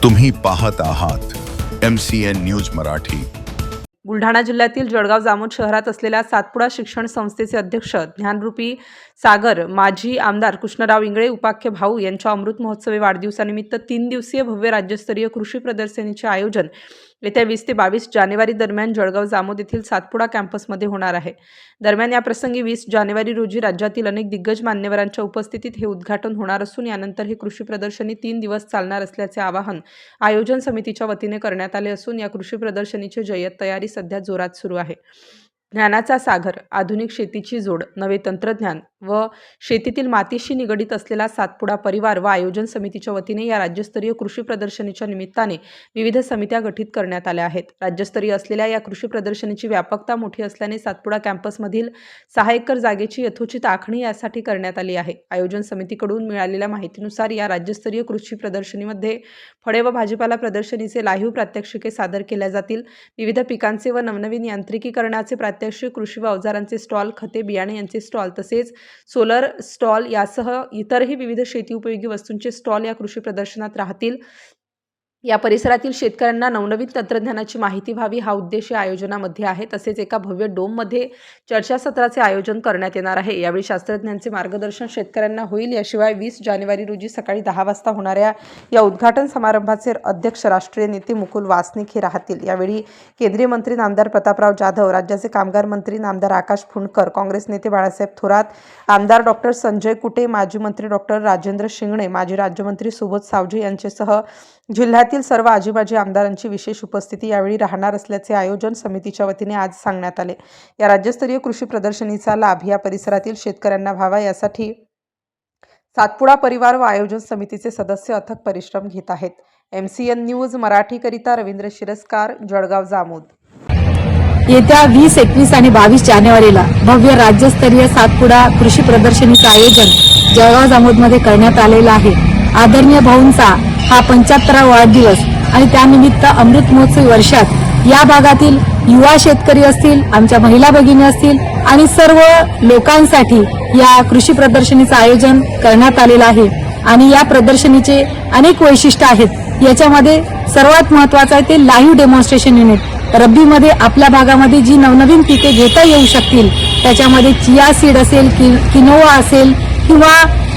तुम्ही पाहत आहात MCN न्यूज मराठी। बुलढाणा जिल्ह्यातील जळगाव जामोद शहरात असलेल्या सातपुडा शिक्षण संस्थेचे अध्यक्ष ज्ञानरूपी सागर, माजी आमदार कृष्णराव इंगळे उपाख्य भाऊ यांच्या अमृत महोत्सवी वाढदिवसानिमित्त 3 दिवसीय भव्य राज्यस्तरीय कृषी प्रदर्शनीचे आयोजन येत्या 20 ते 22 जानेवारी दरम्यान जळगाव जामोद येथील सातपुडा कॅम्पसमध्ये होणार आहे। दरम्यान या प्रसंगी 20 जानेवारी रोजी राज्यातील अनेक दिग्गज मान्यवरांच्या उपस्थितीत हे उद्घाटन होणार असून यानंतर हे कृषी प्रदर्शनी 3 दिवस चालणार असल्याचे आवाहन आयोजन समितीच्या वतीने करण्यात आले असून या कृषी प्रदर्शनीची जय्यत तयारी सध्या जोरात सुरू आहे। ज्ञानाचा सागर, आधुनिक शेतीची जोड, नवे तंत्रज्ञान व शेतीतील मातीशी निगडित असलेला सातपुडा परिवार व आयोजन समितीच्या वतीने या राज्यस्तरीय कृषी प्रदर्शनीच्या निमित्ताने विविध समित्या गठीत करण्यात आल्या आहेत। राज्यस्तरीय असलेल्या या कृषी प्रदर्शनीची व्यापकता मोठी असल्याने सातपुडा कॅम्पसमधील 6 एकर जागेची यथोचित आखणी यासाठी करण्यात आली आहे। आयोजन समितीकडून मिळालेल्या माहितीनुसार या राज्यस्तरीय कृषी प्रदर्शनीमध्ये फळे व भाजीपाला प्रदर्शनीचे लाईव्ह प्रात्यक्षिके सादर केल्या जातील। विविध पिकांचे व नवनवीन यांत्रिकीकरणाचे प्रात्यक्षिक, कृषी व अवजारांचे स्टॉल, खते बियाणे यांचे स्टॉल तसेच सोलर स्टॉल यासह इतरही विविध शेती उपयोगी वस्तूंचे स्टॉल या कृषी प्रदर्शनात राहतील। या परिसरातील शेतकऱ्यांना नवनवीन तंत्रज्ञानाची माहिती व्हावी हा उद्देश या आयोजनामध्ये आहे। तसेच एका भव्य डोममध्ये चर्चासत्राचे आयोजन करण्यात येणार आहे। यावेळी शास्त्रज्ञांचे मार्गदर्शन शेतकऱ्यांना होईल। याशिवाय 20 जानेवारी रोजी सकाळी 10 वाजता होणाऱ्या या उद्घाटन समारंभाचे अध्यक्ष राष्ट्रीय नेते मुकुल वासनिक हे राहतील। यावेळी केंद्रीय मंत्री नामदार प्रतापराव जाधव, राज्याचे कामगार मंत्री नामदार आकाश फुंडकर, काँग्रेस नेते बाळासाहेब थोरात, आमदार डॉक्टर संजय कुटे, माजी मंत्री डॉक्टर राजेंद्र शिंगणे, माजी राज्यमंत्री सुबोध सावजी यांच्यासह जिल्ह्यातील सर्व आजीबाजी आमदारांची विशेष उपस्थिती यावेळी राहणार असल्याचे आयोजन समितीच्या वतीने आज सांगण्यात आले। या राज्यस्तरीय कृषी प्रदर्शनीचा लाभ या परिसरातील शेतकऱ्यांना व्हावा यासाठी सातपुडा परिवार व आयोजन समितीचे सदस्य अथक परिश्रम घेत आहेत। MCN न्यूज मराठी करिता रवींद्र शिरस्कार, जळगाव जामोद। येत्या 20, 21 आणि 22 जानेवारीला भव्य राज्यस्तरीय सातपुडा कृषी प्रदर्शनीचे आयोजन जळगाव जामोदमध्ये करण्यात आलेलं आहे। आदरणीय भाऊंचा हा 75वा वाढदिवस आणि त्यानिमित्त अमृत महोत्सवी वर्षात या भागातील युवा शेतकरी असतील, आमच्या महिला भगिनी असतील आणि सर्व लोकांसाठी या कृषी प्रदर्शनीचे आयोजन करण्यात आलेलं आहे। आणि या प्रदर्शनीचे अनेक वैशिष्ट्य आहेत। याच्यामध्ये सर्वात महत्त्वाचं आहे ते लाईव्ह डेमॉन्स्ट्रेशन युनिट। रब्बीमध्ये आपल्या भागामध्ये जी नवनवीन पिके घेता येऊ शकतील त्याच्यामध्ये चिया सीड असेल, किनोवा असेल किंवा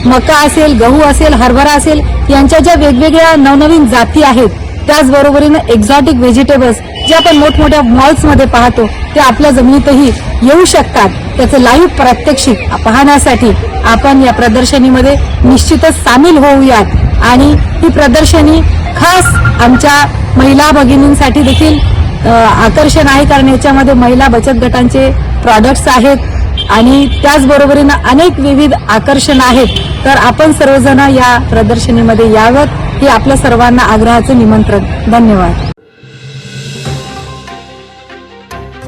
मका असेल, गहू असेल, हरभरा असेल यांच्या ज्या वेगवेगळ्या नवनवीन जाती आहेत, त्याचबरोबरीनं एक्झॉटिक व्हेजिटेबल्स जे आपण मोठमोठ्या मॉल्समध्ये पाहतो ते आपल्या जमिनीतही येऊ शकतात। त्याचं लाईव्ह प्रात्यक्षिक पाहण्यासाठी आपण या प्रदर्शनीमध्ये निश्चितच सामील होऊयात। आणि ही प्रदर्शनी खास आमच्या महिला भगिनींसाठी देखील आकर्षण आहे, कारण याच्यामध्ये महिला बचत गटांचे प्रॉडक्ट्स आहेत आणि त्याचबरोबरीनं अनेक विविध आकर्षण आहेत। तर आपण सर्वजण या प्रदर्शनीमध्ये यावं हे आपल्या सर्वांना आग्रहाचं निमंत्रण। धन्यवाद।